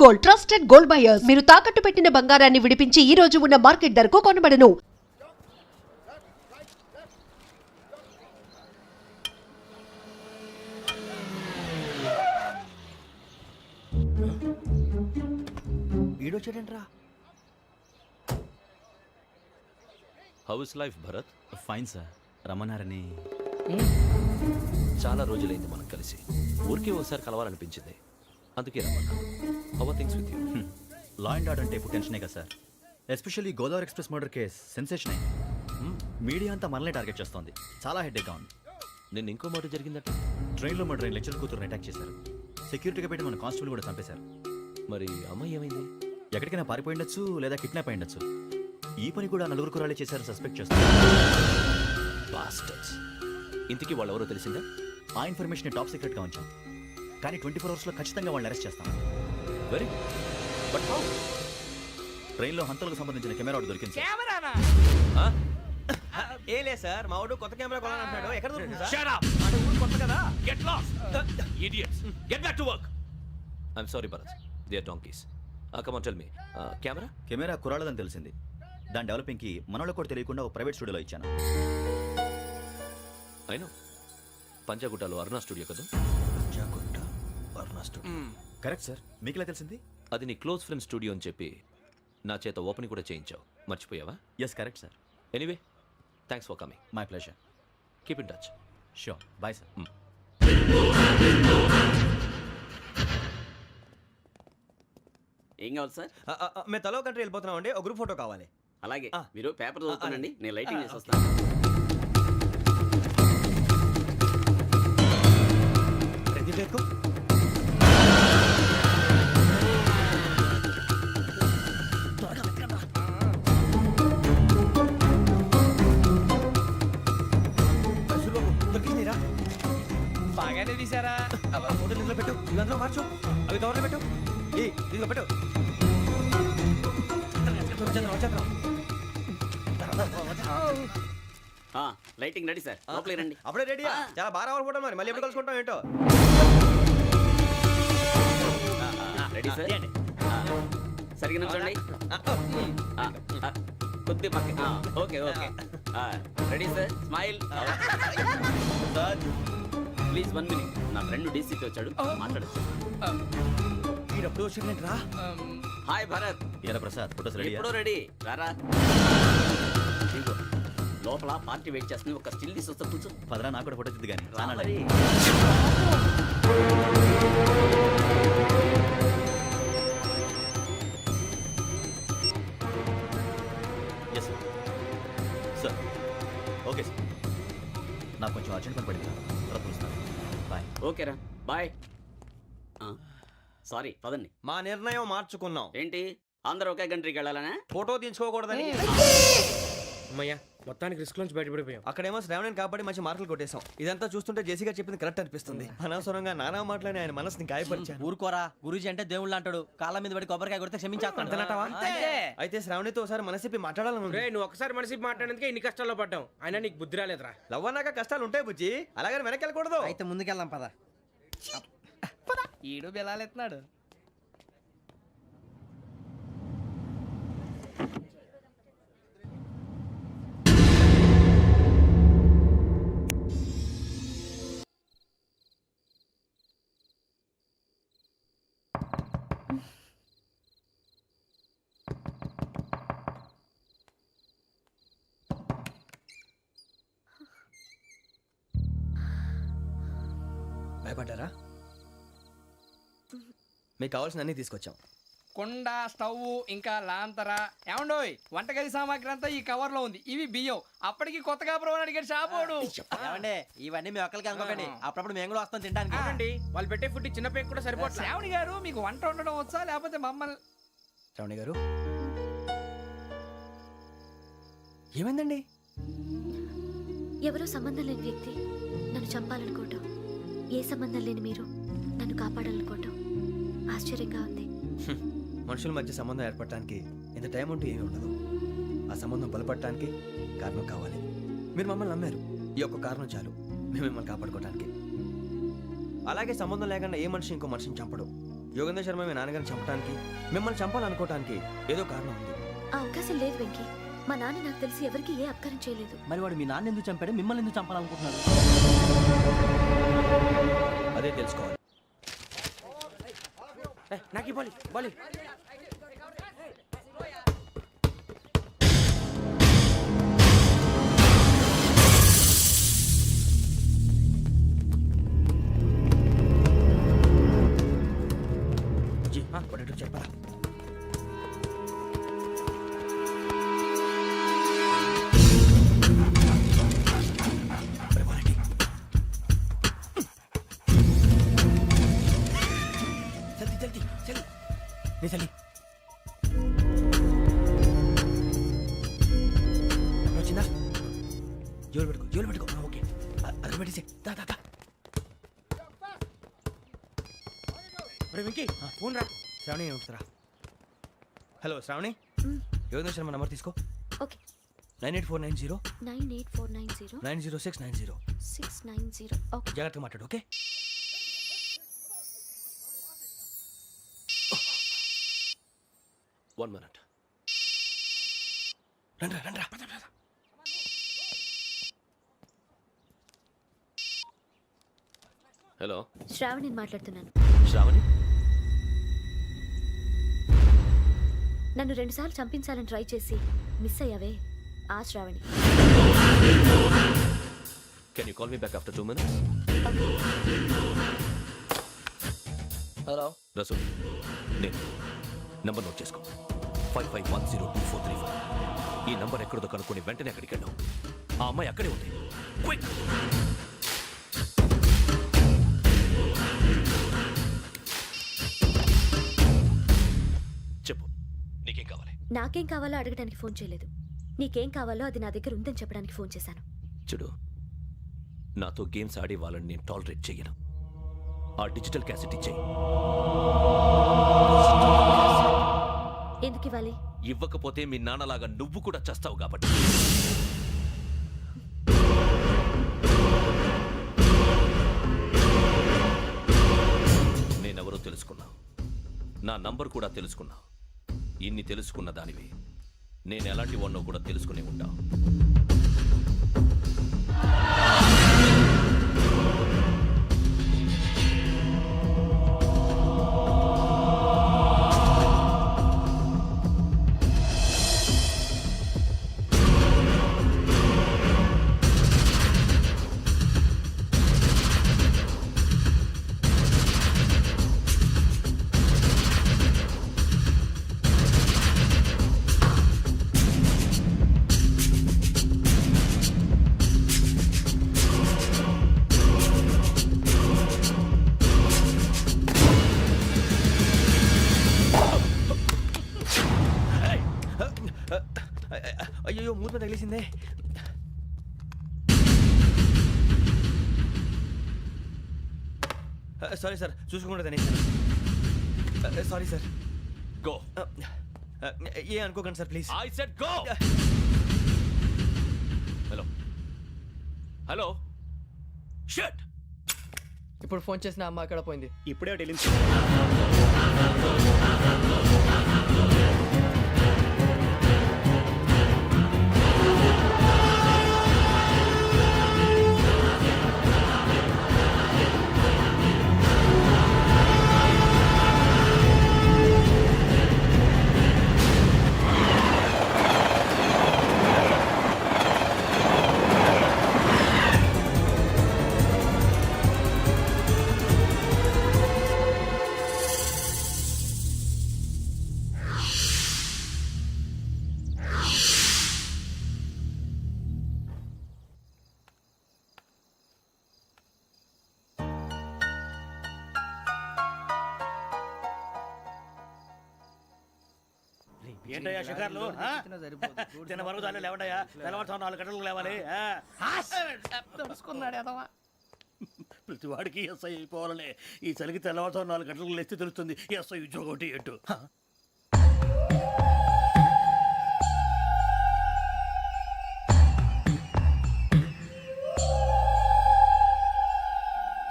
Gold, trusted gold buyers. మీరు తాకట్టు పెట్టిన బంగారాన్ని విడిపించి ఈ రోజు ఉన్న మార్కెట్ ధరకు కొనబడను. వీడొచ్చాడంట్రా. How is life Bharat? Fine sir. రమ్మన్నారని. చాలా రోజులైంది మనం కలిసి. ఊరికే ఒకసారి కలవాలనిపించింది, అందుకే రమ్మన్నా. How are things with you? Law and order అంటే ఇప్పుడు టెన్షనే కదా sir. Especially Godavari express murder case sensation అయింది. మీడియా అంతా మనల్ని టార్గెట్ చేస్తోంది. చాలా హెడ్ఏక్గా ఉంది. నిన్న ఇంకో మాట జరిగిందట. ట్రైన్లో మా ట్రైన్ లెక్చర్ కూతురుని అటాక్ చేశారు. సెక్యూరిటీగా పెట్టి మన కానిస్టేబుల్ కూడా చంపేశారు. మరి అమ్మాయి ఏమైంది? ఎక్కడికైనా పారిపోయిండొచ్చు, లేదా కిడ్నాప్ అయ్యుండొచ్చు. ఈ పని కూడా నలుగురు కురాలే చేశారు సస్పెక్ట్ చేస్తారు. బాస్టర్స్. ఇంతకీ వాళ్ళు ఎవరో తెలిసిందా? ఆ ఇన్ఫర్మేషన్ టాప్ సీక్రెట్గా ఉంచాం, కానీ 24 అవర్స్లో ఖచ్చితంగా వాళ్ళని అరెస్ట్ చేస్తాం. Very but how? ట్రైన్లో హంతలకు సంబంధించిన కెమెరా ఒకటి దొరికింది సార్. ఏ లే సార్, మా వాడు కొత్త కెమెరా కొనాలంటున్నాడు. ఎక్కడ దొరుకుతుంది సార్? Shut up! అంటే ఊరు కొత్త కదా. Get lost! Idiots! Get back to work! I'm sorry, Bharat. They are donkeys. Come on, tell me. Camera? Camera కురాలదని తెలిసింది. దాని డెవలపింగ్కి మనోళ్ళకు కూడా తెలియకుండా ఒక ప్రైవేట్ స్టూడియోలో ఇచ్చాను. I know. పంజాగుట్టలో అరుణ స్టూడియో కదా? పంజాగుట్ట అరుణ స్టూడియో. Correct sir. మీకు ఎలా తెలిసింది? అది నీ క్లోజ్ ఫ్రెండ్ స్టూడియో అని చెప్పి నా చేత ఓపెన్ కూడా చేయించావు. మర్చిపోయావా? Yes correct sir. Anyway, thanks for coming. My pleasure. Keep in touch. Sure. Bye sir. ఏం కావాలి సార్? మేము తలో కంట్రీ వెళ్ళిపోతున్నాం అండి. ఒక గ్రూప్ ఫోటో కావాలి. అలాగే మీరు పేపర్ చదువుతానండి, నేను లైటింగ్ చేసి వస్తాను. బాగానే తీసారా? ఫోటో ఇందులో పెట్టు, ఇవంతా మార్చు, అవి కవర్లో పెట్టు. ఇదిగో పెట్టు. లైటింగ్ రెడీ సార్, లోపలికి రండి. అప్పుడే రెడీ? చాలా బాగా రావాలి ఫోటో. మరి మళ్ళీ ఎప్పుడు కలుసుకుంటాం ఏంటో. Ready sir. సరిగ్గా నుంచోండి. కొద్ది పక్క. Okay okay. Ready sir. Smile. Please 1 minute. నా ఫ్రెండ్ డీసీపీ వచ్చాడు, మాట్లాడచ్చు. ఈడప్పుడు వచ్చిందంటరా. హాయ్ భరత్. ఏరా ప్రసాద్, ఫోటోస్ రెడీ? ఎప్పుడో రెడీ. రారా. లోపల పార్టీ వెయిట్ చేస్తుంది, ఒక స్టిల్ తీసి వస్తే కూర్చో. పదరా, నాకు కూడా ఫోటో తిద్దు కానీ. మరి yes sir. Sir okay sir. నాకు కొంచెం అర్జెంట్ పని పడింది, తర్వాత పిలుస్తాను. బాయ్. ఓకేరా, బాయ్. సారీ, పదండి. మా నిర్ణయం మార్చుకున్నాం. ఏంటి, అందరూ ఒకే కంట్రీకి వెళ్ళాలనే? ఫోటో తీసుకోకూడదని. అమ్మయ్యా, మొత్తానికి రిస్క్ నుంచి బయటపడిపోయాం. అక్కడేమో శ్రావణిని కాబట్టి మంచి మార్కులు కొట్టేశాం. ఇదంతా చూస్తుంటే జేసీగా చెప్పింది కరెక్ట్ అనిపిస్తుంది. అనవసరంగా నానా మాటలని ఆయన మనసుని గాయపరిచాను. ఊరుకోరా, గురూజీ అంటే దేవుళ్ళు అంటాడు. కాళ్ళ మీద పడి కొబ్బరికాయ కొడితే క్షమించేస్తాడు. అయితే శ్రావణితో ఒకసారి మనసిప్పి మాట్లాడాలను. రే, నువ్వు ఒకసారి మనసి మాట్లాడేందుకే ఇన్ని కష్టాల్లో పడ్డాం. అయినా నీకు బుద్ధి రాలేదురా. లవ్ అన్నాక కష్టాలు ఉంటాయి బుజ్జి, అలాగని వెనక్కి వెళ్ళకూడదు. అయితే ముందుకెళ్దాం పద. ఈడు బెలాలెత్తున్నాడు. భయపడ్డారా? మీకు కావాల్సిన అన్ని తీసుకొచ్చాం. కుండ, స్టవ్, ఇంకా లాంతర. ఏమండోయ్, వంటగది సామాగ్రి అంతా ఈ కవర్ లో ఉంది. ఇవి బియ్యం. అప్పటికి కొత్తగా బ్రో అడిగాడు షాపోడు. ఏమండి, ఇవన్నీ మీ ఒక్కరికి అనుకోకండి, అప్పుడప్పుడు మేము కూడా వస్తాం తినడానికి. అవునండి, వాళ్ళు పెట్టే ఫుడ్ చిన్న పేక్ కూడా సరిపోతుంది. శ్రావణి గారు, మీకు వంట వండడం వచ్చా, లేకపోతే మమ్మల్ని? శ్రావణి గారు, ఏమైందండి? ఎవరో సంబంధం లేని వ్యక్తి నన్ను చంపాలనుకోవటం, ఏ సంబంధం లేని మీరు నన్ను కాపాడాలనుకోవటం ఆశ్చర్యంగా ఉంది. మనుషుల మధ్య సంబంధం ఏర్పడటానికి ఇంత టైం ఉంటూ ఏమీ ఉండదు. ఆ సంబంధం బలపడటానికి కారణం కావాలి. మీరు మమ్మల్ని నమ్మారు, ఈ ఒక్క కారణం చాలు మేము మిమ్మల్ని కాపాడుకోవటానికి. అలాగే సంబంధం లేకుండా ఏ మనిషి ఇంకో మనిషిని చంపడు. యోగేంద్ర శర్మ మీ నాన్నగారిని చంపడానికి మిమ్మల్ని చంపాలనుకోవటానికి ఏదో కారణం ఉంది. ఆ అవకాశం లేదు వెంకీ. మా నాన్న నాకు తెలిసి ఎవరికి ఏ అపకారం చేయలేదు. మరి వాడు మీ నాన్న ఎందుకు చంపాడు, మిమ్మల్ని ఎందుకు చంపాలనుకుంటున్నాడు? అదే తెలుసుకోవాలి. నాకు బాలి బాలి జీ, పడేటప్పుడు చెప్పరా? జల్దీ జల్దీ జల్దీ నీ జల్దీ వచ్చిందా? జోలు పెట్టుకో ఓకే. అది పెట్టేసి దా దా దా. వెంకీ ఫోన్ రా. శ్రావణి ఉంటుందిరా. హలో శ్రావణి, మ్, యోగేంద్ర శర్మ నంబర్ తీసుకో. ఓకే. 98490 98490 90690. 690. ఓకే. జాగ్రత్తగా మాట్లాడు ఓకే. One minute. రండ్రా రండ్రా. హలో శ్రావణిని మాట్లాడుతున్నాను. శ్రావణి, నన్ను 2 సార్లు చంపించాలని ట్రై చేసి మిస్ అయ్యావే, ఆ Shravani. can you call me back after 2 minutes? Hello, Rasool, నేను నంబర్ నోట్ చేసుకో. 55102435. ఈ నంబర్ ఎక్కడదో కనుక్కొని వెంటనే అక్కడికి వెళ్ళాం. ఆ అమ్మాయి అక్కడే ఉంది. క్విక్. చెప్పు, నీకేం కావాలి? నాకేం కావాలో అడగడానికి ఫోన్ చేయలేదు. నీకేం కావాలో అది నా దగ్గర ఉందని చెప్పడానికి ఫోన్ చేశాను. చూడు, నాతో గేమ్స్ ఆడే వాళ్ళని నేను టాలరేట్ చెయ్యను. ఆ డిజిటల్ క్యాసెట్ ఇచ్చేయి. ఎందుకు ఇవ్వాలి? ఇవ్వకపోతే మీ నాన్నలాగా నువ్వు కూడా చస్తావు కాబట్టి. నేనెవరో తెలుసుకున్నావు, నా నంబర్ కూడా తెలుసుకున్నావు. ఇన్ని తెలుసుకున్న దానివి నేను ఎలాంటి వాడినో కూడా తెలుసుకునే ఉంటావు. అయ్యో మూత తగిలేసిందే. సారీ సార్, చూసుకోకుండా తినేసాను. Sorry sir. గో. ఏ అనుకోకండి sir please. I said go. Hello hello. Shut. ఇప్పుడు ఫోన్ చేసిన అమ్మ అక్కడ పోయింది. ఇప్పుడే వెళ్ళింది. ఏంటయ్యా షికార్లు? తిన్న వరకు చాలు లేవండయ్యా. తెల్లవారుతో 4 గంటలకు లేవాలి. తెలుసుకున్నాడు ఎదవా. ప్రతి వాడికి ఎస్ఐ అయిపోవాలనే ఈ చలికి తెల్లవారుతో 4 గంటలకు లేస్తే తెలుస్తుంది ఎస్ఐ ఉద్యోగం ఒకటి ఎటు.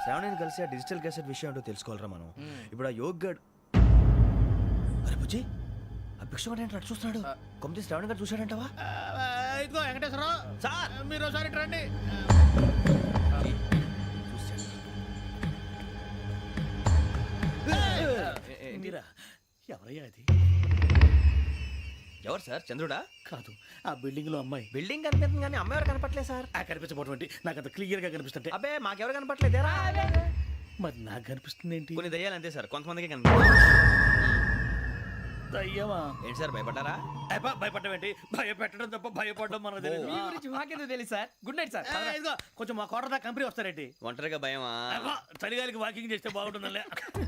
శ్రావణిని కలిసి ఆ డిజిటల్ క్యాసెట్ విషయం ఏంటో తెలుసుకోవాలరా మనం. ఇప్పుడు ఆ యోగ్ గడ్ బుజ్జి ఆ భిక్షం ఏంటంటే చూస్తున్నాడు కొమ్మిది శ్రావణ్ గారు చూశాడంటవా? ఇదిగో వెంకటేశ్వరరావు సార్ మీరు ఒకసారి ఇటు రండి. మీరా ఎవరయ్యా అది? ఎవరు సార్? చంద్రుడా? కాదు, ఆ బిల్డింగ్ లో అమ్మాయి. బిల్డింగ్ కనిపిస్తుంది కానీ అమ్మాయి ఎవరు కనపట్లేదు సార్. ఆ కనిపించబోటువంటి నాకు అంత క్లియర్ గా కనిపిస్తుంటే. అబ్బే మాకెవరు కనపట్లేదేరా? మరి నాకు కనిపిస్తుంది ఏంటి? కొన్ని దయ్యాలు అంతే సార్, కొంతమందికి కనిపిస్తుంది. అయ్యమా ఏంటి సార్ భయపడ్డారా? భయపడడం ఏంటి? భయపెట్టడం తప్ప భయపడడం మనకు తెలియదు. మీ గురించి మాకెందుకు తెలుసు సార్. Good night sir. ఇదిగో కొంచెం మా కోట దాకా కంపెనీ వస్తారేంటి? ఒంటరిగా భయమా? చలిగాలికి వాకింగ్ చేస్తే బాగుంటుందిలే.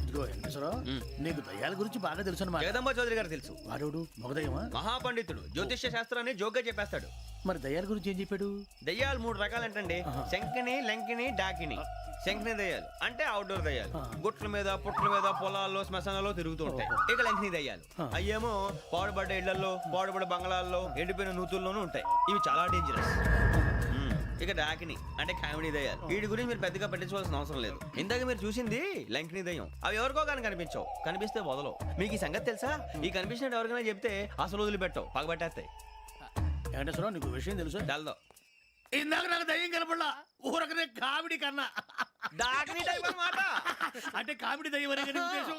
ఇదిగో వెంకటేశ్వరరావు, నీకు దయ్యాల గురించి బాగా తెలుసు అన్నమాట. జగదంబ చౌదరి గారు తెలుసు. వాడు మగదయ్యమా? మహాపండితుడు, జ్యోతిష్య శాస్త్రాన్ని జోగ్గా చెప్పేస్తాడు. మరి దయ్యాల గురించి ఏం చెప్పాడు? దయ్యాలు 3 రకాలంటండి. శంకిని, లంకిని, డాకిని. శంకిని దయ్యాలు అంటే అవుట్డోర్ దయ్యాలు, గుట్ల మీద పుట్ల మీద పొలాల్లో శ్మశానాల్లో తిరుగుతూ ఉంటాయి. ఇక లంకిని దయ్యాలు అయ్యేమో పాడుబడ్డ ఇళ్లలో, పాడుబడ్డ బంగ్లాల్లో, ఎండిపోయిన నూతుల్లోనూ ఉంటాయి. ఇవి చాలా డేంజరస్. ఇక డాకిని అంటే కామెడీ దయ్యాలు. వీటి గురించి మీరు పెద్దగా పట్టించుకోవాల్సిన అవసరం లేదు. ఇందాక మీరు చూసింది లంకిని దయ్యం. అవి ఎవరికో కానీ కనిపించవు, కనిపిస్తే వదలవు. మీకు ఈ సంగతి తెలుసా? ఈ కనిపించినట్టు ఎవరికైనా చెప్తే అసలు వదిలిపెట్టవు, పగబట్టేస్తాయి. వెంకటేశ్వరరావు, నీకు విషయం తెలుసు? డల్దో ఇందాక నాకు దయ్యం కనపడలా, ఊరకనే కామెడీ కన్నా. డాకిని టైప్ అన్నమాట. అంటే కామెడీ దయ్యం అనే కానీ ఉద్దేశం.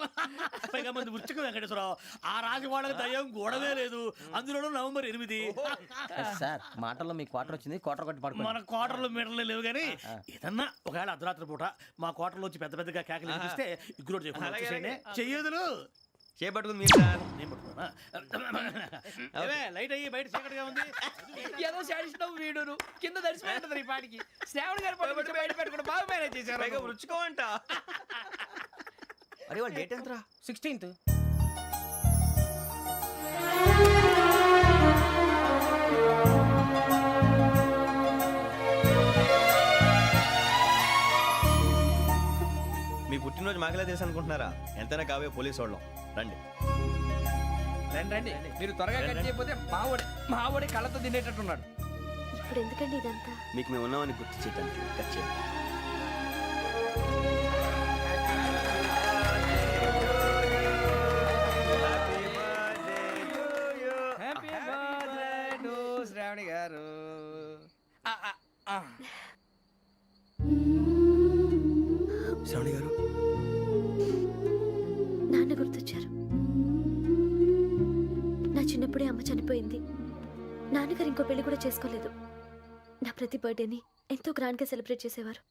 పైగా మంది ఉచ్చక వెంకటేశ్వరరావు, ఆ రాజు వాళ్ళకి దయ్యం గోడవే లేదు, అందులోనూ నవంబర్ 8. సార్ మాటల్లో మీ క్వార్టర్ వచ్చింది, క్వార్టర్ కొట్టి పడుకో. మన కోటర్లు మీటర్లు లేవు కానీ ఏదన్నా ఒకవేళ అర్ధరాత్రి పూట మా కోటర్లో వచ్చి పెద్ద పెద్దగా కేకలు వినిపిస్తే ఇగ్గురు చెయ్యదులు చేపట్టుకుంది మీరు సార్. నేను పట్టుకున్నా. లైట్ అయ్యి బయట చీకటిగా ఉంది. ఏదో శాడిస్తున్నావు వీడును కింద దర్శనం ఈ పాటికి. శ్రావణ్ గారు పట్టుకొచ్చి బయట పెట్టుకుంటే బాగా మేనేజ్ చేశారు. పైగా రుచుకోమంట. అరే వాళ్ళ డేట్ ఎంతరా? 16th. మీ పుట్టినరోజు మాకలే తెలుసు అనుకుంటున్నారా? ఎంతైనా కావే పోలీసు వాళ్ళం. రండి రండి రండి. మీరు త్వరగా కట్ చేయకపోతే మావడి కళ్ళతో తినేటట్టున్నాడు. ఇప్పుడు ఎందుకండి ఇదంతా? మీకు మేము ఉన్నామని గుర్తు చేయడానికి కట్ చేయండి. హ్యాపీ బర్త్డే టు శ్రావణి గారు. శ్రావణి గారు నాన్న గుర్తొచ్చారు. నా చిన్నప్పుడే అమ్మ చనిపోయింది. నాన్నగారు ఇంకో పెళ్లి కూడా చేసుకోలేదు. నా ప్రతి బర్త్డేని ఎంతో గ్రాండ్గా సెలబ్రేట్ చేసేవారు.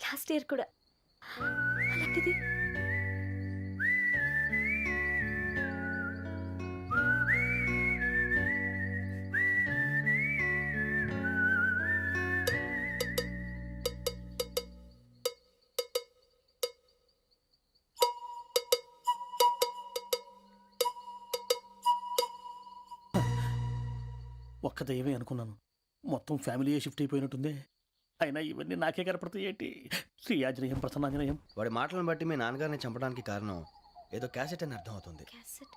లాస్ట్ ఇయర్ కూడా. అలాంటిది ఒక్క దయ్యమే అనుకున్నాను, మొత్తం ఫ్యామిలీయే షిఫ్ట్ అయిపోయినట్టుందే. అయినా ఇవన్నీ నాకే కనపడతాయి ఏంటి? శ్రీ ఆంజనేయం ప్రసన్నాంజనేయం. వాడి మాటలను బట్టి మీ నాన్నగారిని చంపడానికి కారణం ఏదో క్యాసెట్ అని అర్థం అవుతుంది. క్యాసెట్.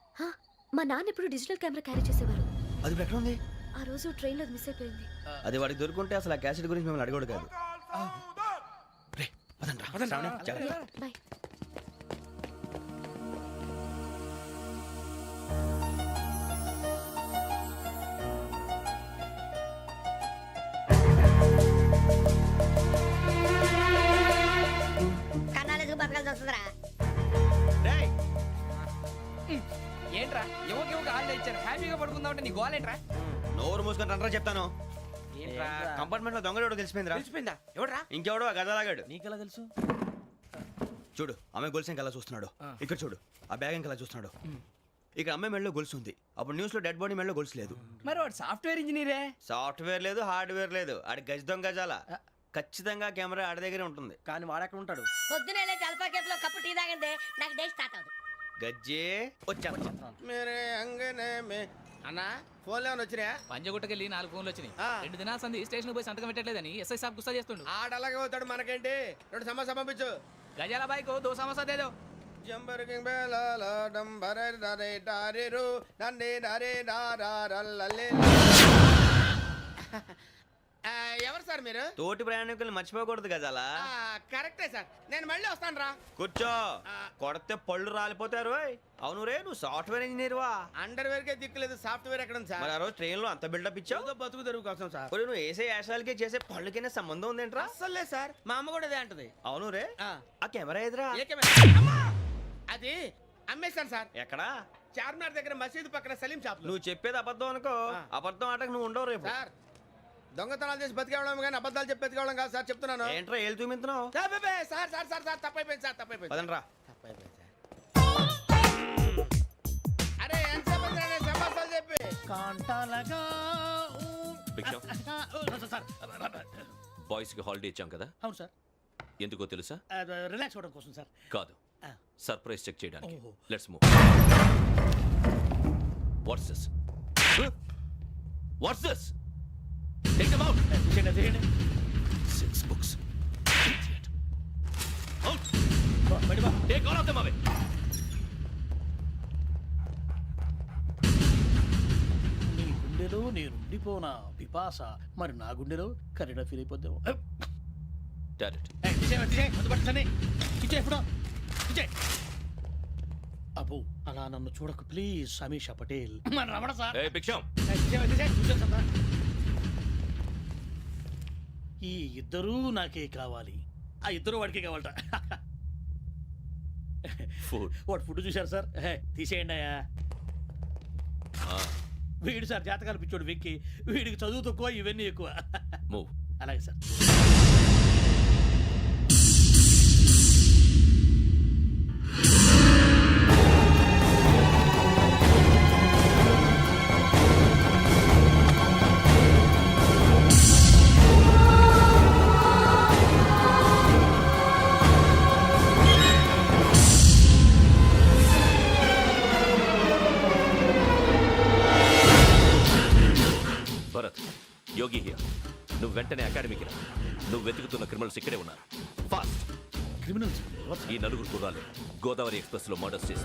మా నాన్న ఎప్పుడు డిజిటల్ కెమెరా క్యారీ చేసేవారు. అది ఇప్పుడు ఎక్కడ ఉంది? ఆ రోజు ట్రైన్లో మిస్ అయిపోయింది. అది వాడికి దొరుకుంటే అసలు ఆ క్యాసెట్ గురించి మిమ్మల్ని అడగడు కాదు. రే, పదండ్రా. శ్రావణి, జాగ్రత్త. బాయ్. రేయ్, ఏంట్రా యువకి హాలిడే ఇచ్చారు, హ్యాపీగా పడుకుందామంటే నీ గోలేంట్రా? నోరు మూసుకొని రండ్రా చెప్తాను. ఏంట్రా కంపార్ట్మెంట్ లో దొంగడు తెలిసిపోయిందిరా. తెలిసిపోయిందా? ఎవడ్రా? ఇంకెవడో ఆ గదలాగాడు. నీకెలా తెలుసు? చూడు, ఆమె గొలుసు ఇంకలా చూస్తున్నాడు. ఇక్కడ చూడు, ఆ బ్యాగ్ ఇంకలా చూస్తున్నాడు. ఇక్కడ అమ్మాయి మెడలో గొలుసు ఉంది. అప్పుడు న్యూస్ లో డెడ్ బాడీ మెడలో గొలుసు లేదు. మరి వాడు సాఫ్ట్వేర్ ఇంజనీరే. సాఫ్ట్వేర్ లేదు, హార్డ్వేర్ లేదు. ఆడి గజ దొంగ గజాల. ఖచ్చితంగా కెమెరా ఆడి దగ్గరే ఉంటుంది. కానీ వాడెక్కడ ఉంటాడు? పొద్దునే జలపా కేఫ్లో కప్పు టీ తాగిందే నాకు డే స్టార్ట్ అవుతుంది. గజ్జే వచ్చా. మేరే అంగనే మే. అన్నా ఫోన్లో ఏమైనా వచ్చినాయా? పంజగుట్టకెళ్ళి 4 ఫోన్లు వచ్చినాయి. 2 దినాల సంది స్టేషన్ పోయి సంతకం పెట్టలేదని ఎస్ఐ సాబ్ గుస్తా చేస్తుండు. ఆడలాగే పోతాడు, మనకేంటి? 2 సమస్య పంపించు. గజాల బైక్ 2 సమస్య దేదో. జంబరకింగ్ బేలాల డంబరే డరే డారిరు నన్నే డరే డారల్లలే. ఎవరు సార్ మీరు? తోటి ప్రయాణికుల్ని మర్చిపోకూడదు గజాలా. కరెక్టే సార్, నేను మళ్ళీ వస్తాను రా. కూర్చో, కొడితే పళ్ళు రాలిపోతారు. ఓయ్. అవును రే, నువ్వు సాఫ్ట్వేర్ ఇంజనీర్ వా? అండర్వేర్ కే దిక్కులేదు, సాఫ్ట్వేర్ ఎక్కడ ఉంది సార్? మరి ఆ రోజు ట్రైన్ లో అంత బిల్డప్ ఇచ్చావు. ఏదో బతుకు తెరువు కోసం సార్. ఒరేయ్, నువ్వు వేసే యాశాలకి చేసే పళ్ళకైనా సంబంధం ఉందేంట్రా? అస్సలు లేదు సార్, మా అమ్మ కూడా అదే అంటది. అవును రే, ఆ. ఆ కెమెరా ఎదురా ఏ కెమెరా? అమ్మా! అది అమ్మేశాను సార్. ఎక్కడా? చార్మినార్ దగ్గర మసీదు పక్కన సలీం షాప్ లో. నువ్వు చెప్పేది అబద్ధం అనుకో. ఆ. అబద్ధం ఆటకు నువ్వు ఉండవు రేపు. సార్, దొంగతనాలు చేసి బతికేవడం కానీ అబద్ధాలు చెప్పి బతికేవడం కాదు సార్, చెప్తున్నాను. ఏంట్రా ఏళ్ళు చూపించినావు? Sir sir sir sir sir తప్పైపోయింది సార్, తప్పైపోయింది. పదండ్రా. తప్పైపోయింది సార్. అరే ఎంతసేపు అయిందిరా నేను సమాసాలు చెప్పి? కాంటాలగా భిక్షం. సార్ బాయ్స్ కి హాలిడే ఇచ్చాం కదా, అవును సార్, ఎందుకో తెలుసా? రిలాక్స్ అవ్వడం కోసం సార్. కాదు, సర్ప్రైజ్ చెక్ చేయడానికి. ఓహో. Let's move. What's this? What's this? Take them out. తీయండి. 6 books. Idiot. Out. బయట బా. Take all of them away. నీ గుండెలో నేనుండిపోనా పిపాస, మరి నా గుండెలో కరీడా ఫీల్ అయిపోద్దాము. Direct. అబ్బో అలా నన్ను చూడకు ప్లీజ్, సమీషా పటేల్. మన రమణ సార్. Hey, భిక్షం. ఈ ఇద్దరూ నాకే కావాలి, ఆ ఇద్దరు వాడికే కావాలట. Food. వాడు ఫుడ్ చూశారు సార్, తీసేయండి అయ్యా. వీడు సార్ జాతకాలు పిచ్చోడు వెక్కి, వీడికి చదువు తక్కువ ఇవన్నీ ఎక్కువ. Move. అలాగే సార్. Bharat, Yogi here. నువ్వు వెంటనే అకాడమీకి రా. నువ్వు వెతుకుతున్న క్రిమినల్స్ ఇక్కడే ఉన్నారు. ఫాస్ట్. క్రిమినల్స్ ఈ నలుగురు కుర్రాళ్ళు గోదావరి ఎక్స్ప్రెస్ లో మర్డర్స్ చేసి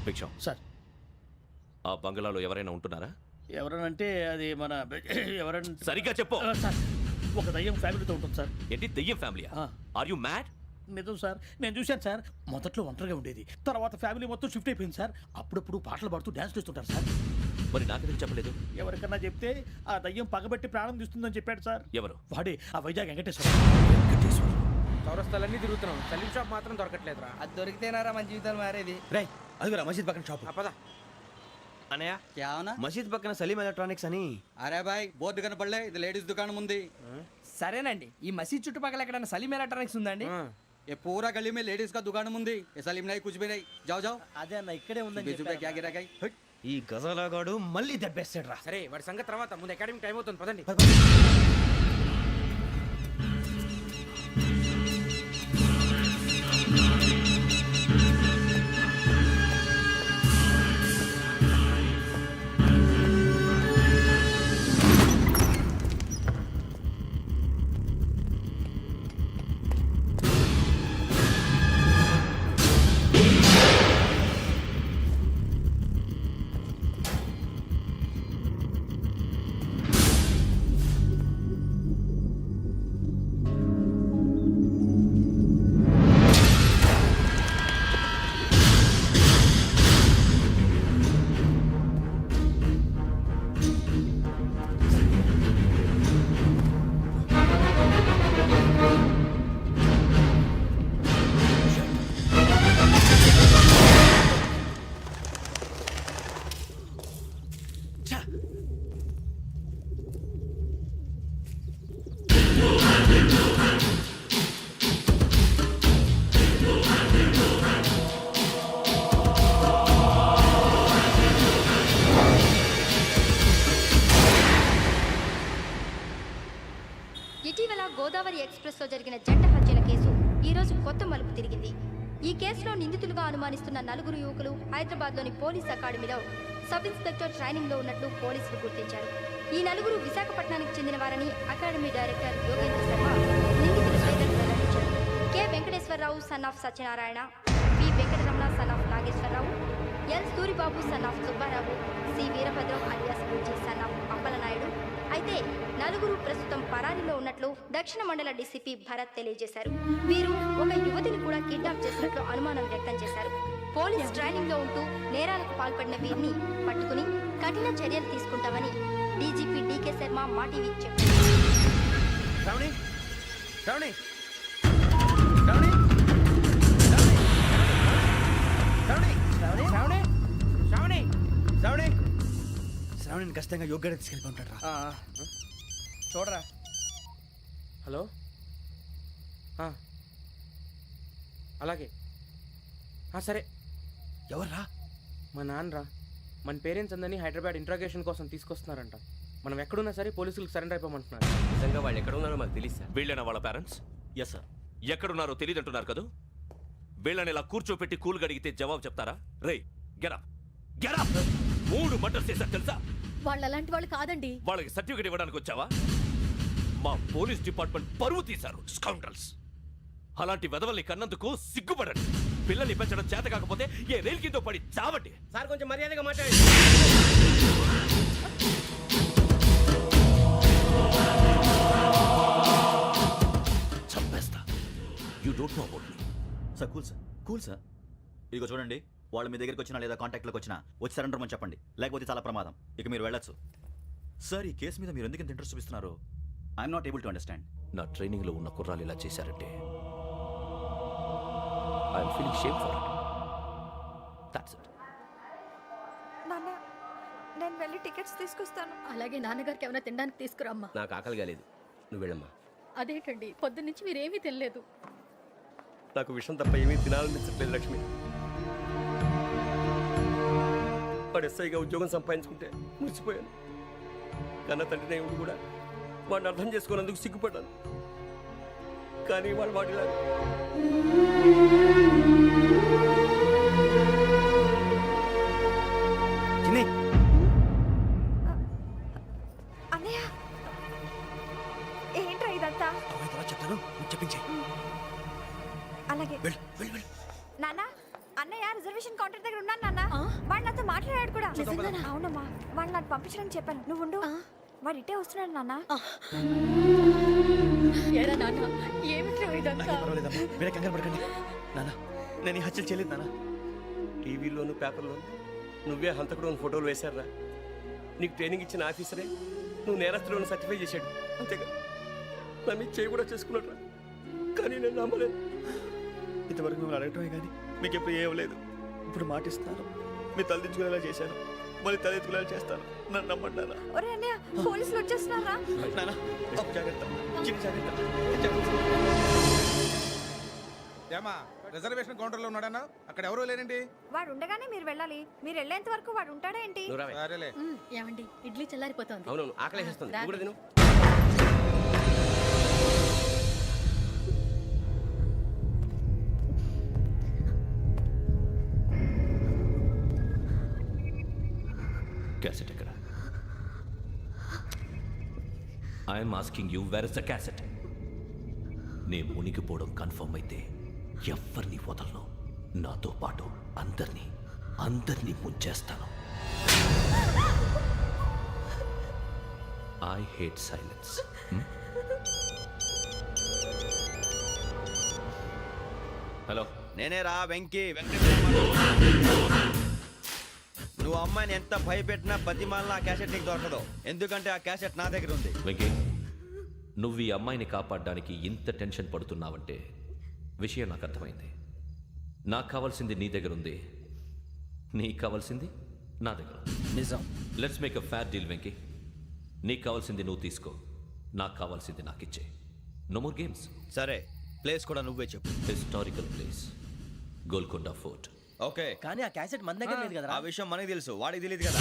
భిక్షం సార్. ఆ బంగ్లాలో ఎవరైనా ఉంటున్నారా? ఎవరనంటే అది మన ఎవరంటే సరిగ్గా చెప్పు. సార్, ఒక దయ్యం ఫ్యామిలీతో ఉంటుంది సార్. ఏంటి దెయ్యం ఫ్యామిలీయా? ఆ. Are you mad? నిజం సార్, నేను చూశాను సార్. మొదట్లో ఒంటరిగా ఉండేది, తర్వాత ఫ్యామిలీ మొత్తం షిఫ్ట్ అయిపోయింది సార్. అప్పుడప్పుడు పాటలు పాడుతూ డ్యాన్స్ చేస్తుంటారు సార్. మరి నాకెందుకు చెప్పలేదు? ఎవరికన్నా చెప్తే ఆ దయ్యం పగబెట్టి ప్రాణం తీస్తుందని చెప్పాడు సార్. ఎవరు? వాడే ఆ వైజాగ్ వెంకటేశ్వర. చౌరస్తాలన్నీ తిరుగుతున్నాం, సలీం షాప్ మాత్రం దొరకట్లేదురా. అది దొరికితేనారా మన జీవితాలు మారేది. రే, అదిగురా మసీద్ పక్కన షాప్. పద. అనయ్య, क्या होना? మసీద్ పక్కన సలీం ఎలక్ట్రానిక్స్ అని. అరే బాయ్, బోర్డు కనపడలే, ఇది లేడీస్ దుకాణం ఉంది. సరేనండి, ఈ మసీద్ చుట్టుపక్కల ఎక్కడైనా సలీం ఎలక్ట్రానిక్స్ ఉందండి? ये पूरा गली में लेडीज का दुकान मुंदी, ये सलीम नहीं कुछ भी नहीं. जाओ जाओ. అదే అన్న ఇక్కడే बीस रुपए क्या गिरा गई? ఈ గజాలగాడు మళ్ళీ దెబ్బేస్తాడు రా. సరే, వాడి సంగతి తర్వాత, ముందు అకాడమిక్ టైం అవుతుంది, పదండి. ఇటీవల గోదావరి ఎక్స్ప్రెస్లో జరిగిన జంట హత్యల కేసు ఈ రోజు కొత్త మలుపు తిరిగింది. ఈ కేసులో నిందితులుగా అనుమానిస్తున్న నలుగురు యువకులు హైదరాబాద్లోని పోలీస్ అకాడమీలో సబ్ ఇన్స్పెక్టర్ ట్రైనింగ్లో ఉన్నట్లు పోలీసులు గుర్తించారు. ఈ నలుగురు విశాఖపట్నానికి చెందిన వారని అకాడమీ డైరెక్టర్ యోగేంద్ర శర్మ నిందితుల పేర్లను వెల్లడించారు. K Venkateswararao son of Satyanarayana, P Venkataramana son of Nageswararao, L Suribabu son of Subbarao, C Veerabhadram alias Bujji son of Appalanaidu. అయితే నలుగురు ప్రస్తుతం పరారీలో ఉన్నట్లు దక్షిణ మండల డీసీపీ భరత్ తెలియజేశారు. వీరు ఒక యువతిని కూడా కిడ్నాప్ చేసినట్లు అనుమానం వ్యక్తం చేశారు. పోలీస్ ట్రైనింగ్ లో ఉంటూ నేరాలకు పాల్పడిన వీరిని పట్టుకుని కఠిన చర్యలు తీసుకుంటామని డీజీపీ డీకే శర్మ మా టీవీకి చెప్పారు. శ్రావణి శ్రావణి శ్రావణి శ్రావణి శ్రావణి శ్రావణి శ్రావణి శ్రావణి శ్రావణిని ఖచ్చితంగా యోగ్యత తీసుకెళ్ళి ఉంటాడు రా. చూడరా. హలో అలాగే సరే. ఎవర్రా? మా నాన్నరా. మన పేరెంట్స్ అందరినీ హైదరాబాద్ ఇంట్రాగేషన్ కోసం తీసుకొస్తున్నారంట. మనం ఎక్కడున్నా సరే పోలీసులకు సరెండర్ అయిపోమంటున్నారు. నిజంగా వాళ్ళు ఎక్కడ ఉన్నారో మాకు తెలియదు సార్. వీళ్ళేనా వాళ్ళ పేరెంట్స్? Yes sir. ఎక్కడున్నారో తెలియదంటున్నారు కదా. వీళ్ళని ఇలా కూర్చోపెట్టి కూల్ గడిగితే జవాబు చెప్తారా? రేయ్ గెటప్ గెటప్. 3 మర్డర్స్ చేశారు తెలుసా? వాళ్ళు అలాంటి వాళ్ళు కాదండి. వాళ్ళకి సర్టిఫికేట్ ఇవ్వడానికి వచ్చావా? మా పోలీస్ డిపార్ట్మెంట్ పరువు తీశారు స్కౌండ్రల్స్. అలాంటి వెధవల్ని కన్నందుకు సిగ్గుపడండి. పిల్లల్ని పెంచడం చేత కాకపోతే ఏ రైలు కింద పడి చావండి. సార్ కొంచెం మర్యాదగా మాట్లాడండి. చంపేస్తా. You don't know about me. Sir cool sir, cool sir. ఇదిగో చూడండి, వాళ్ళు మీ దగ్గరికి వచ్చినా లేదా కాంటాక్ట్లోకి వచ్చినా వచ్చి సరెండర్ అని చెప్పండి, లేకపోతే చాలా ప్రమాదం. ఇక మీరు వెళ్ళొచ్చు. సార్ ఈ కేసు మీద మీరు ఎందుకు ఇంత ఇంట్రెస్ట్ చూపిస్తున్నారు? I'm not able to understand. నా ట్రైనింగ్లో ఉన్న కుర్రాలు ఇలా చేశారంటే I'm feeling shame for it. That's it. నాన్న, నేను వెళ్ళి టికెట్స్ తీసుకొస్తాను. అలాగే నాన్నగారికి ఏమైనా తినడానికి తీసుకురామ్మా. నాకు ఆకలి కాలేదు, నువ్వు వెళ్ళమ్మా. అదేంటండి, పొద్దున్నుంచి మీరేమీ తినలేదు. నాకు విషయం తప్ప ఏమీ తినాలనిపించట్లేదు లక్ష్మి. వాడు ఎస్ఐగా ఉద్యోగం సంపాదించుకుంటే మురిసిపోయాను. కన్న తండ్రినే ఉండి కూడా వాడిని అర్థం చేసుకున్నందుకు సిగ్గుపడ్డాను. కానీ వాడు వాడిలా అన్నయ్య, ఏంట్రా ఇదంతా? చెప్తాను, చెప్పించే. అలాగే నాన్న, అన్నయ్య రిజర్వేషన్ కౌంటర్ దగ్గర ఉన్నాను నాన్న. వాడు నాతో మాట్లాడాడు కూడా. అవునమ్మా, వాడు నాకు పంపించడానికి చెప్పాను. నువ్వు ఉండు, వాడు ఇటే వస్తున్నాడు నాన్న. మీరే కంగారు పడకండి నాన్న, నేను ఈ హత్యలు చేయలేదు నాన్న. టీవీలోను పేపర్లోను నువ్వే హంతకుడు ఫోటోలు వేశారా? నీకు ట్రైనింగ్ ఇచ్చిన ఆఫీసరే నువ్వు నేరస్తులను సర్టిఫై చేశాడు. అంతేగా నా మీద చేయి కూడా చేసుకున్నాడు. కానీ నేను నమ్మలేదు. ఇంతవరకు మిమ్మల్ని అడగటమే కానీ మీకు ఎప్పుడు ఏమలేదు. ఇప్పుడు మాటిస్తాను, మీ తలదించుకునేలా చేశాను, మళ్ళీ తలెత్తుకునేలా చేస్తాను. నన్ను నమ్మండి నాన్న. ఒరే అన్నయ్య, పోలీసులు వచ్చేస్తున్నారా? నాన్న జాగ్రత్త, చిన్న జాగ్రత్త. ఏమా రిజర్వేషన్ కౌంటర్ లో ఉన్నాడన్నా? అక్కడ ఎవరూ లేనండి. వాడు ఉండగానే మీరు వెళ్ళాలి. మీరు వెళ్ళేంత వరకు వాడు ఉంటాడా ఏంటి? నువ్వు రావే. సరేలే. ఏమండి, ఇడ్లీ చల్లారిపోతుంది. అవునవును, ఆకలి వేస్తుంది. నువ్వు కూడా తిను. క్యాసెట్ ఎక్కడ? I'm asking you, where is the cassette? నే మునిగిపోవడం కన్ఫర్మ్ అయితే ఎవరిని వదలను. నాతో పాటు అందరినీ ముంచేస్తాను. I hate silence. హలో, నేనే రా వెంకీ. నువ్వు అమ్మాయిని ఎంత భయపెట్టినా బతిమాలినా ఆ క్యాసెట్ నీకు దొరకదు. ఎందుకంటే ఆ క్యాసెట్ నా దగ్గర ఉంది. వెంకీ, నువ్వు ఈ అమ్మాయిని కాపాడడానికి ఇంత టెన్షన్ పడుతున్నావంటే విషయం నాకు అర్థమైంది. నాకు కావాల్సింది నీ దగ్గర ఉంది, నీకు కావాల్సింది నా దగ్గర ఉంది. నిజం. Let's make a fair deal Venky. నీకు కావాల్సింది నువ్వు తీసుకో, నాకు కావాల్సింది నాకు ఇచ్చే. No more games. సరే, ప్లేస్ కూడా నువ్వే చెప్పు. Historical place, Golconda fort. Okay, కానీ ఆ క్యాసెట్ మన దగ్గర లేదు కదా. ఆ విషయం మనకి తెలుసు, వాడికి తెలియదు కదా.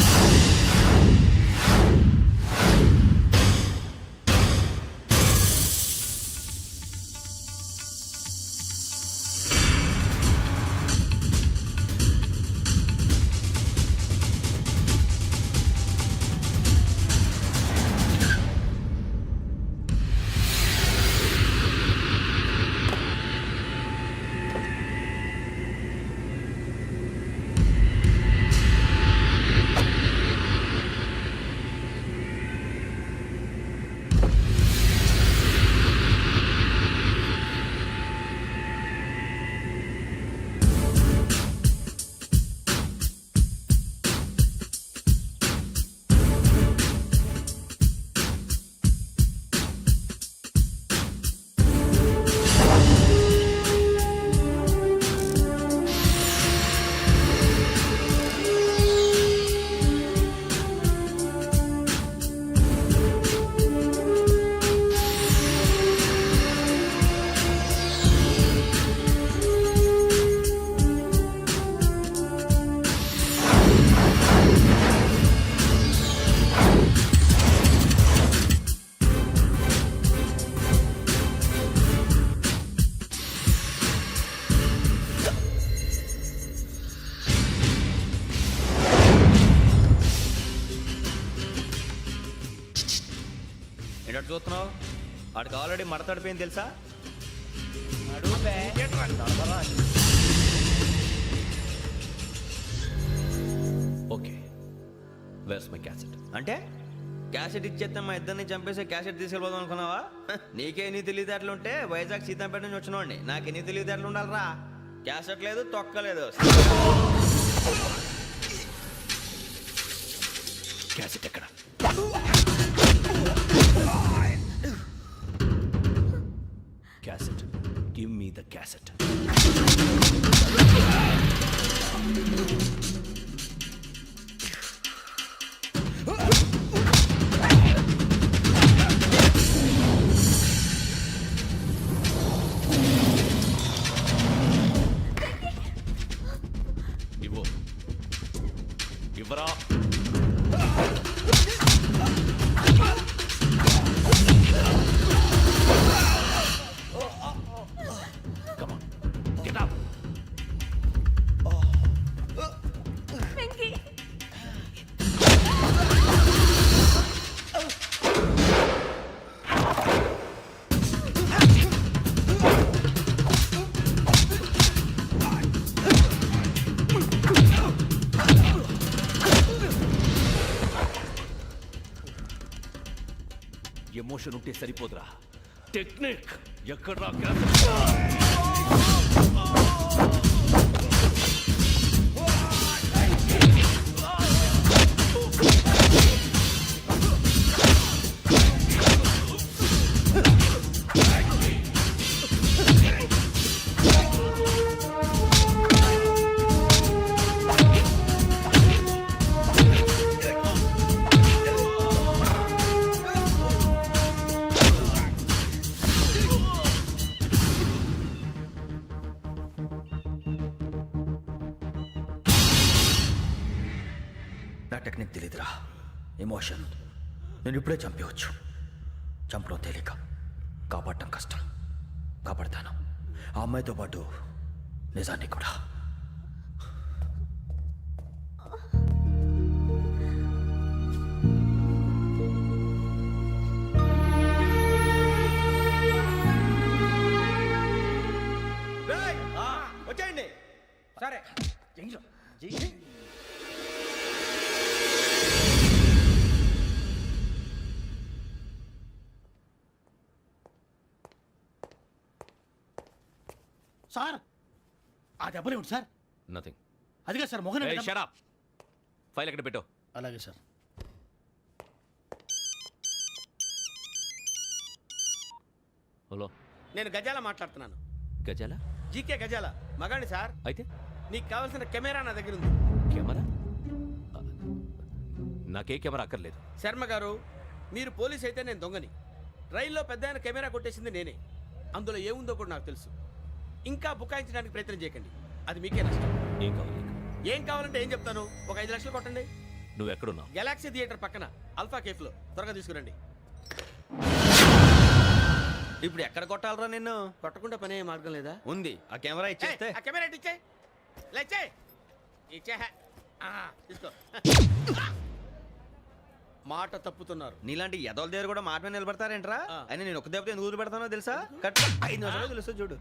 ఏంటో చూస్తున్నావు? వాడికి ఆల్రెడీ మడతడిపోయింది తెలుసా? Okay, where's my cassette? అంటే క్యాసెట్ ఇచ్చేస్తే మా ఇద్దరిని చంపేసి క్యాసెట్ తీసుకెళ్ళిపోదాం అనుకున్నావా? నీకే ఎన్ని తెలివితేటలు ఉంటే వైజాగ్ సీతంపేట నుంచి వచ్చినవాడిని. నాకు ఎన్ని తెలివితేటలు ఉండాలిరా? క్యాసెట్ లేదు, తొక్కలేదు. క్యాసెట్ ఎక్కడ? Cassette, give me the cassette. ఇవ్వు, ఇవ్వరా. Come on, get up. Emotion ఉంటే సరిపోదురా, టెక్నిక్ ఎక్కడ్రా? నా టెక్నిక్ తెలీదురా, ఎమోషన్. నేను ఇప్పుడే చంపేవచ్చు. చంపడం తేలిక, కాపాడటం కష్టం. కాపాడతాను ఆ అమ్మాయితో పాటు నిజాన్ని కూడా. వచ్చేయండి. సరే సార్, ఆ దెబ్బలేమిటి సార్? నథింగ్. అదిగా sir Mohan. Shut up. File ఎక్కడ పెట్టు? అలాగే సార్. హలో, నేను గజాల మాట్లాడుతున్నాను. గజాల? జీకే గజాల మగాండి సార్. అయితే నీకు కావాల్సిన కెమెరా నా దగ్గర ఉంది. కెమెరా? నాకే కెమెరా అక్కర్లేదు. శర్మ గారు, మీరు పోలీస్ అయితే నేను దొంగని. రైల్లో పెద్ద ఆయన కెమెరా కొట్టేసింది నేనే. అందులో ఏముందో కూడా నాకు తెలుసు. ఇంకా బుకాయించడానికి ప్రయత్నం చేయకండి, అది మీకే నష్టం. ఏం కావాలి? ఏం కావాలంటే ఏం చెప్తాను. ఒక 5 లక్షలు కొట్టండి. నువ్వు ఎక్కడున్నావు? గెలాక్సీ థియేటర్ పక్కన అల్ఫా కేఫ్లో. త్వరగా తీసుకురండి. ఇప్పుడు ఎక్కడ కొట్టాలరా నిన్ను? కొట్టకుండా పనే మార్గం లేదా? ఉంది. ఆ కెమెరా ఇచ్చేస్తే. ఆ కెమెరా ఇచ్చే లేచే ఇచ్చే. తీసుకో. మాట తప్పుతున్నారు. నీలాంటి ఎదల దగ్గర కూడా మాట మీద నిలబడతారేంట్రా? ఆ. అయినా నేను ఒక దెబ్బతో ఎందుకు పెడతానో తెలుసా? కట్ 5 నిమిషాలు తెలుసు చూడు.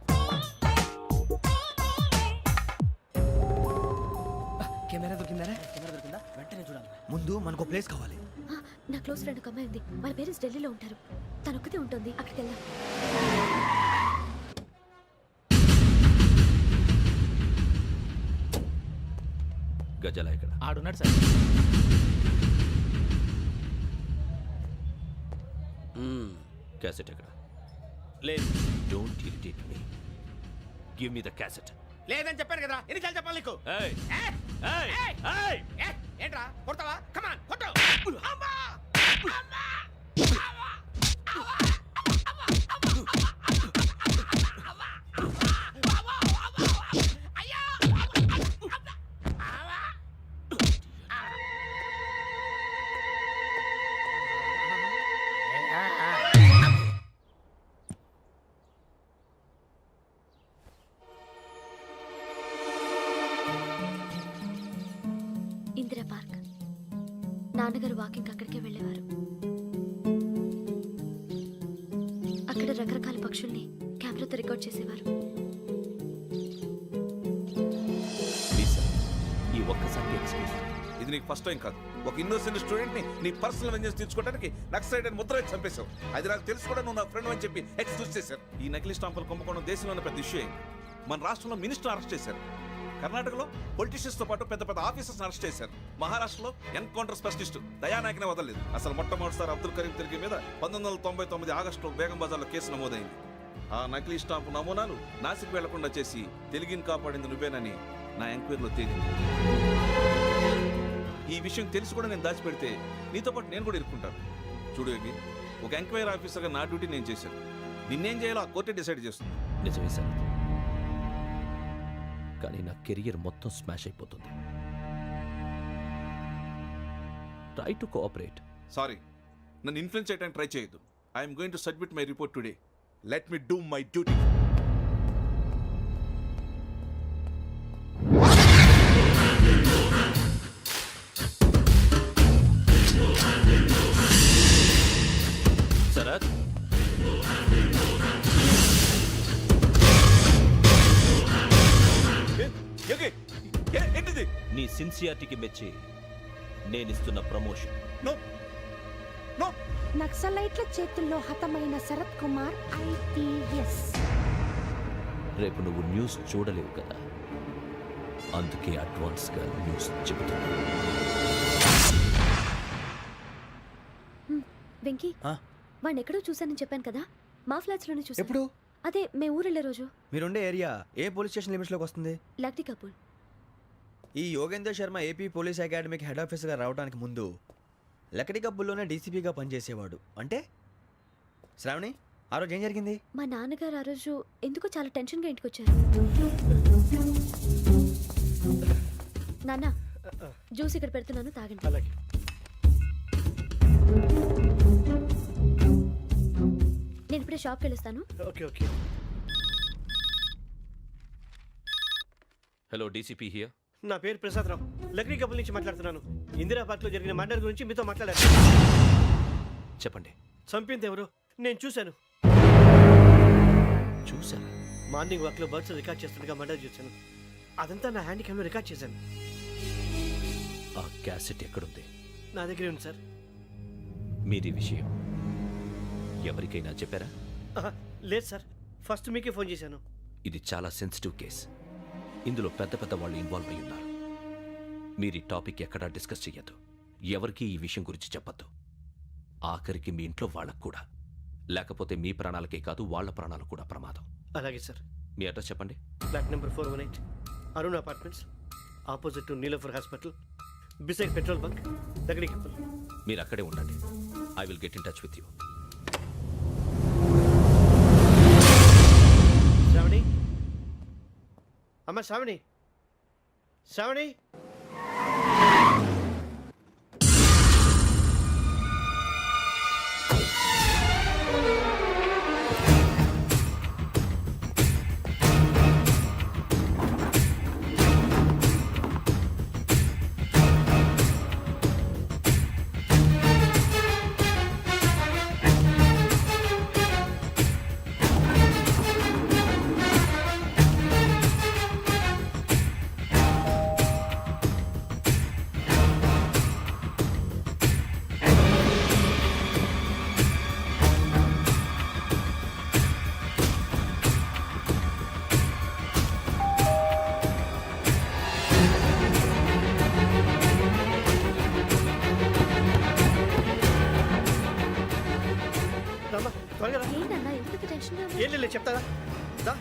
కెమెరా దొరికిందా? వెంటనే చూడాలి. ముందు మనకు ప్లేస్ కావాలి. నా క్లోజ్ ఫ్రెండ్ ఒక అమ్మాయి ఉంది. వాళ్ళ పేరెంట్స్ ఢిల్లీలో ఉంటారు. తను ఒక్కతే ఉంటుంది. అక్కడికి వెళ్దాం. గజాల ఎక్కడ? ఆడున్నాడు సార్. క్యాసెట్ ఎక్కడ? లేదు. Don't irritate me. Give me the cassette. లేదని చెప్పాను కదా, ఎన్నిసార్లు చెప్పాలి నీకు? ఏయ్ ఏయ్ ఏయ్! ఏంట్రా కొడతావా? కమాన్ కొట్టు. అమ్మా! అమ్మా! ఇందిరా పార్క్. నాన్నగారు వాకింగ్ అక్కడికే వెళ్ళేవారు. రకరకాల పక్షుల్ని కెమెరాతో రికార్డ్ చేసేవారు. ప్లీజ్ సార్, ఈ ఒక్కసారికి ఎక్స్క్యూజ్. ఇది నీకు ఫస్ట్ టైం కాదు. ఒక ఇన్నోసెంట్ స్టూడెంట్ ని నీ పర్సనల్ వెంజెన్స్ తీర్చుకోవడానికి నక్సలైట్ అని ముద్ర వేసి చంపేశావు. అది నాకు తెలుసు కూడా నువ్వు నా ఫ్రెండ్ అని చెప్పి ఎక్స్క్యూజ్ చేశారు. ఈ నకిలీ స్టాంపులు కుంభకోణం దేశంలో ఉన్న పెద్ద ఇష్యూ అయింది. మన రాష్ట్రంలో మినిస్టర్ అరెస్ట్ చేశారు. కర్ణాటకలో పొలిటీషియన్స్ తో పాటు పెద్ద పెద్ద ఆఫీసర్స్ అరెస్ట్ చేశారు. మహారాష్ట్రలో ఎన్కౌంటర్ స్పెషలిస్ట్ దయానాయకనే వదలలేదు. అసలు మొట్టమొదటిసారి అబ్దుల్ కరీం తిరిగి మీద 1999 ఆగస్టులో బేగం బజార్లో కేసు నమోదైంది. ఆ నకిలీ స్టాంపు నమూనాలు నాసిక్ వెళ్లకుండా చేసి తెలుగుని కాపాడింది నువ్వేనని నా ఎంక్వైరీలో తేలింది. ఈ విషయం తెలిసి కూడా నేను దాచిపెడితే నీతో పాటు నేను కూడా ఇరుక్కుంటాను. చూడు యోగి, ఒక ఎంక్వైరీ ఆఫీసర్గా నా డ్యూటీ నేను చేశాను. నిన్నేం చేయాలో ఆ కోర్టే డిసైడ్ చేస్తుంది. నిజమే సార్, కానీ నా కెరియర్ మొత్తం స్మాష్ అయిపోతుంది. Try to cooperate. సారీ, నన్ను ఇన్ఫ్లుయెన్స్ చేయడానికి ట్రై చేయొద్దు. I'm going to submit my report today. Let me do my duty. Sarath, ఏంటిది? నీ సిన్సియారిటీకి మెచ్చి నేనిస్తున్న ప్రమోషన్. No no. నక్సలైట్ల చేతుల్లో హతమైన శరత్ కుమార్ IPS. రేపు నువ్వు న్యూస్ చూడలేవు కదా, అందుకే అడ్వాన్స్గా న్యూస్ చెబుతున్నా. వెంకీ, వాడిని ఎక్కడో చూశానని చెప్పాను కదా, మా ఫ్లాట్స్ లోనే చూసాను. ఎప్పుడు? అదే మేము ఊరెళ్ళే రోజు. మీరుండే ఏరియా ఏ పోలీస్ స్టేషన్ లిమిట్స్లోకి వస్తుంది? లక్టీ కపూర్. ఈ యోగేందర్ శర్మ ఏపీ పోలీస్ అకాడమీకి హెడ్ ఆఫీసర్గా రావడానికి ముందు లకడి కబ్బుల్లోనే డీసీపీగా పనిచేసేవాడు. అంటే శ్రావణి, ఆ రోజు ఏం జరిగింది? మా నాన్నగారు ఆ రోజు ఎందుకో చాలా టెన్షన్గా ఇంటికి వచ్చారు. నాన్న, జ్యూస్ ఇక్కడ పెడుతున్నాను, తాగండి. అలాగే. నేను ఇప్పుడే షాప్కి వెళ్ళొస్తాను. Okay okay. Hello, DCP here. నా పేరు ప్రసాదరావు, లక్డీ కపుల్ నుంచి మాట్లాడుతున్నాను. ఇందిరా పార్క్లో జరిగిన మర్డర్ గురించి మీతో మాట్లాడాను. చెప్పండి. చంపింది ఎవరు? నేను చూశాను. చూసారా? మార్నింగ్ వాక్లో బర్డ్స్ రికార్డ్ చేస్తుండగా మర్డర్ చూశాను. అదంతా నా హ్యాండ్ క్యామ్లో రికార్డ్ చేశాను. ఆ క్యాసెట్ ఎక్కడుంది? నా దగ్గరే ఉంది సార్. మీది విషయం ఎవరికైనా చెప్పారా? లేదు సార్, ఫస్ట్ మీకే ఫోన్ చేశాను. ఇది చాలా సెన్సిటివ్ కేస్. ఇందులో పెద్ద పెద్ద వాళ్ళు ఇన్వాల్వ్ అయి ఉన్నారు. మీరు ఈ టాపిక్ ఎక్కడా డిస్కస్ చెయ్యొద్దు. ఎవరికి ఈ విషయం గురించి చెప్పొద్దు. ఆఖరికి మీ ఇంట్లో వాళ్ళకు కూడా. లేకపోతే మీ ప్రాణాలకే కాదు, వాళ్ళ ప్రాణాలకు కూడా ప్రమాదం. అలాగే సార్. మీ అడ్రస్ చెప్పండి. Flat number 418, Arun apartments, opposite to Niloufer hospital, beside petrol bunk, Lakdikapul. మీరు అక్కడే ఉండండి. I will get in touch with you. Shravani, అమ్మ శ్రావణి, శ్రావణి. త్వరగా రా. ఏంటన్నా ఎందుకు టెన్షన్గా ఉన్నావు? ఏం లేదు, చెప్తారా? దా.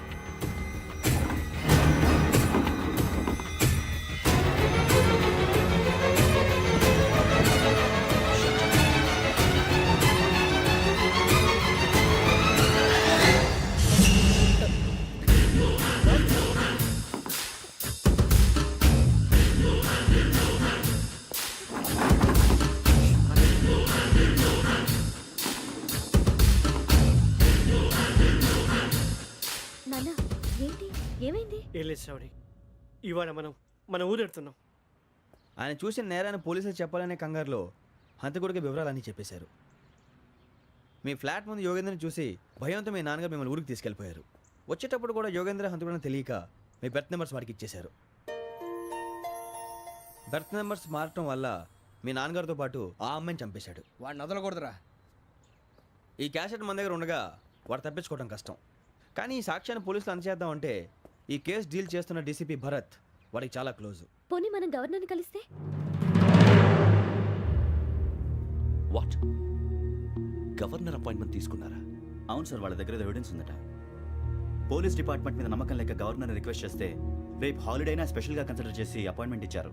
నాన్న, ఏంటి, ఏమైంది? ఏం లేదు శ్రావణి, ఇవాళ మనం మన ఊరు వెళ్తున్నాం. ఆయన చూసిన నేరాన్ని పోలీసులు చెప్పాలనే కంగారులో హంతకుడికి వివరాలన్నీ చెప్పేశారు. మీ ఫ్లాట్ ముందు యోగేంద్రని చూసి భయంతో మీ నాన్నగారు మిమ్మల్ని ఊరికి తీసుకెళ్ళిపోయారు. వచ్చేటప్పుడు కూడా యోగేంద్ర హంతకుడని తెలియక మీ బెర్త్ నెంబర్స్ వాడికి ఇచ్చేశారు. బెర్త్ నెంబర్స్ మారటం వల్ల మీ నాన్నగారితో పాటు ఆ అమ్మాయిని చంపేశాడు. వాడిని వదలకూడదురా. ఈ క్యాసెట్ మన దగ్గర ఉండగా వాడు తప్పించుకోవడం కష్టం. కానీ ఈ సాక్ష్యాన్ని పోలీసులు అందజేద్దామంటే ఈ కేసు డీల్ చేస్తున్న డీసీపీ భరత్ వాడికి చాలా క్లోజ్. పోనీ మనం గవర్నర్ని కలిస్తే? వాట్? గవర్నర్ అపాయింట్మెంట్ తీసుకున్నారా? అవును సార్, వాళ్ళ దగ్గర ఎవిడెన్స్ ఉందట. పోలీస్ డిపార్ట్మెంట్ మీద నమ్మకం లేక గవర్నర్ రిక్వెస్ట్ చేస్తే రేపు హాలిడేనా స్పెషల్గా కన్సిడర్ చేసి అపాయింట్మెంట్ ఇచ్చారు.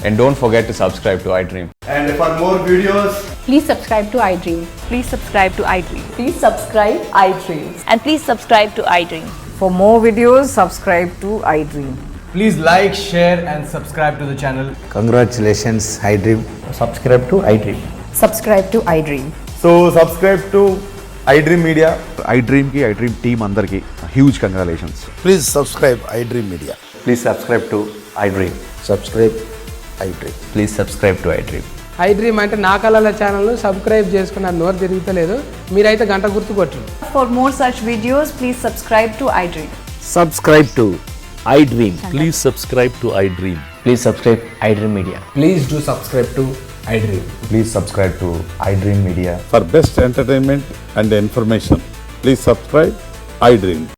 And don't forget to subscribe to iDream. And for more videos, Please subscribe to iDream. Please subscribe to iDream. Please subscribe iDream. And please subscribe to iDream. For more videos, subscribe to iDream. please like, share and subscribe to the channel. Congratulations, iDream. Subscribe to iDream. Subscribe to iDream. So, subscribe to iDream Media. iDream ki iDream team andarki huge congratulations. Please subscribe iDream Media. Please subscribe to iDream. Subscribe iDream. Please subscribe to iDream. iDream అంటే నా కళల ఛానల్ను subscribe చేసుకున్న నోరు తిరుగుతలేదు. మీరైతే గంట గుర్తు కొట్టండి. For more such videos, please subscribe to iDream. Subscribe to iDream. Please subscribe to iDream. Please subscribe iDream Media. Please do subscribe to iDream. Please subscribe to iDream Media. For best entertainment and information, please subscribe iDream.